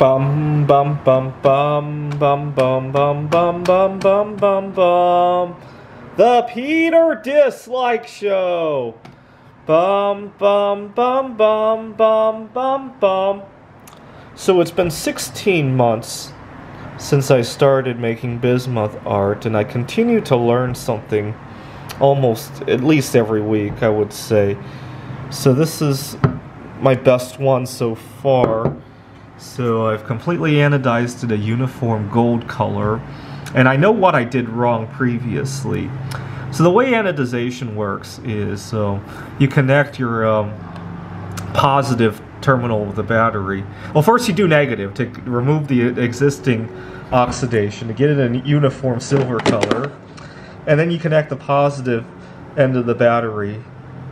Bum bum bum bum bum bum bum bum bum bum bum bum. The Peter Dislike Show. Bum bum bum bum bum bum bum. So it's been 16 months since I started making bismuth art, and I continue to learn something almost at least every week, I would say. So this is my best one so far. So I've completely anodized it a uniform gold color, and I know what I did wrong previously. So the way anodization works is you connect your positive terminal of the battery. Well, first you do negative to remove the existing oxidation to get it in a uniform silver color, and then you connect the positive end of the battery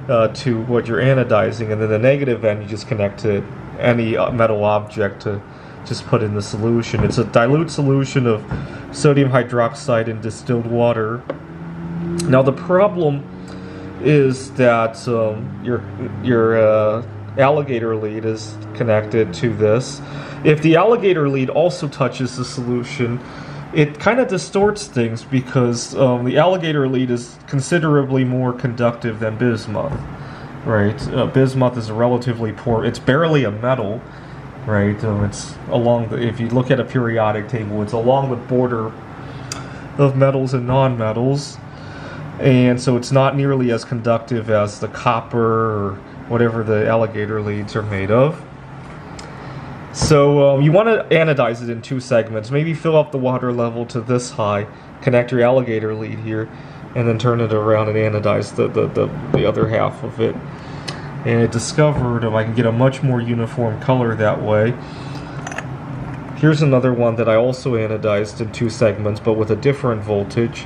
to what you're anodizing, and then the negative end you just connect to any metal object to just put in the solution. It's a dilute solution of sodium hydroxide in distilled water. Now the problem is that your alligator lead is connected to this. If the alligator lead also touches the solution, it kind of distorts things because the alligator lead is considerably more conductive than bismuth. Right, bismuth is a relatively poor. It's barely a metal, right? It's along the. If you look at a periodic table, it's along the border of metals and non-metals, and so it's not nearly as conductive as the copper or whatever the alligator leads are made of. So you want to anodize it in two segments. Maybe fill up the water level to this high, connect your alligator lead here, and then turn it around and anodize the other half of it. And I discovered I can get a much more uniform color that way. Here's another one that I also anodized in two segments, but with a different voltage.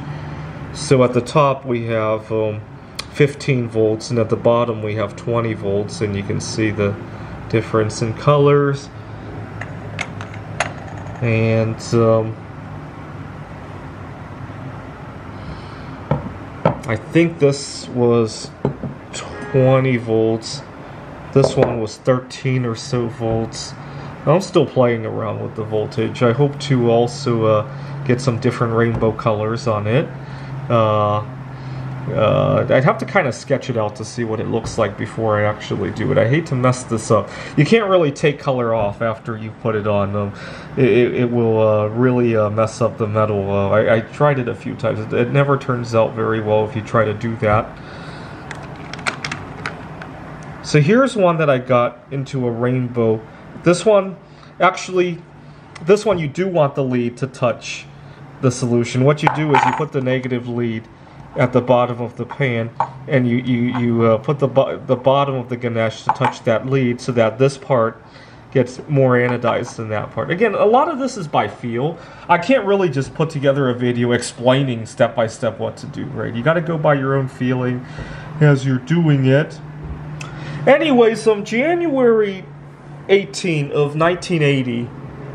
So at the top we have 15 volts, and at the bottom we have 20 volts, and you can see the difference in colors. And I think this was 20 volts. This one was 13 or so volts. I'm still playing around with the voltage. I hope to also get some different rainbow colors on it. I'd have to kind of sketch it out to see what it looks like before I actually do it. I hate to mess this up. You can't really take color off after you put it on. It will really mess up the metal. I tried it a few times. It never turns out very well if you try to do that. So here's one that I got into a rainbow. This one, actually, you do want the lead to touch the solution. What you do is you put the negative lead at the bottom of the pan, and you put the bottom of the Ganesh to touch that lead so that this part gets more anodized than that part. Again, a lot of this is by feel. I can't really just put together a video explaining step by step what to do, right? You got to go by your own feeling as you're doing it. Anyways, January 18 of 1980,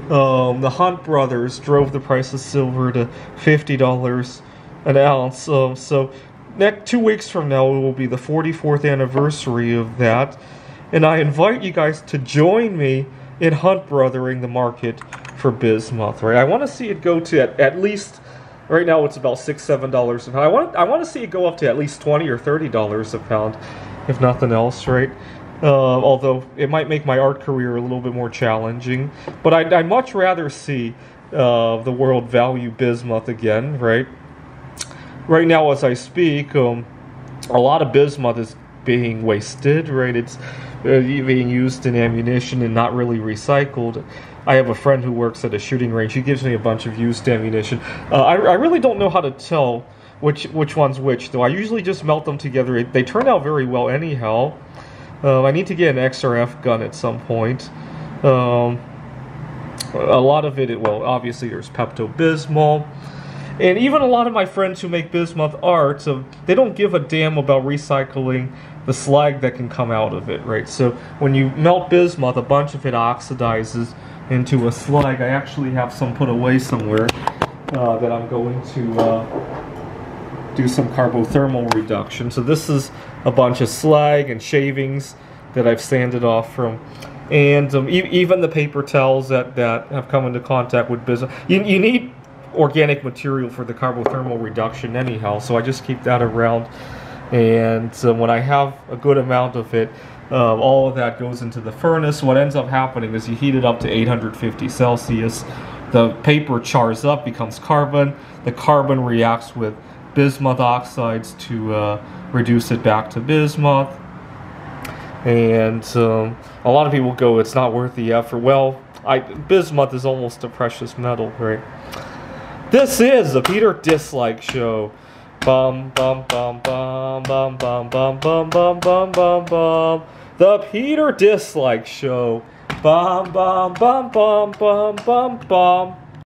the Hunt brothers drove the price of silver to $50 an ounce. So next 2 weeks from now, it will be the 44th anniversary of that. And I invite you guys to join me in Hunt brothering the market for bismuth, right? I want to see it go to at least, right now it's about $6, $7 a pound. I want to see it go up to at least $20 or $30 a pound, if nothing else, right? Although it might make my art career a little bit more challenging. But I'd much rather see the world value bismuth again, right? Right now, as I speak, a lot of bismuth is being wasted, right? It's being used in ammunition and not really recycled. I have a friend who works at a shooting range. He gives me a bunch of used ammunition. I really don't know how to tell which one's which, though. I usually just melt them together. They turn out very well anyhow. I need to get an XRF gun at some point. A lot of it, well, obviously there's Pepto-Bismol. And even a lot of my friends who make bismuth art, they don't give a damn about recycling the slag that can come out of it, right? So when you melt bismuth, a bunch of it oxidizes into a slag. I actually have some put away somewhere that I'm going to do some carbothermal reduction. So this is a bunch of slag and shavings that I've sanded off from And even the paper towels that have come into contact with bismuth. You need organic material for the carbothermal reduction anyhow, so I just keep that around. And when I have a good amount of it, all of that goes into the furnace. What ends up happening is you heat it up to 850 Celsius. The paper chars up, becomes carbon. The carbon reacts with bismuth oxides to reduce it back to bismuth. And a lot of people go, it's not worth the effort. Well, bismuth is almost a precious metal, right? This is the Peter Dislike Show. Bum bum bum bum bum bum bum bum bum bum bum bum. The Peter Dislike Show. Bum bum bum bum bum bum bum.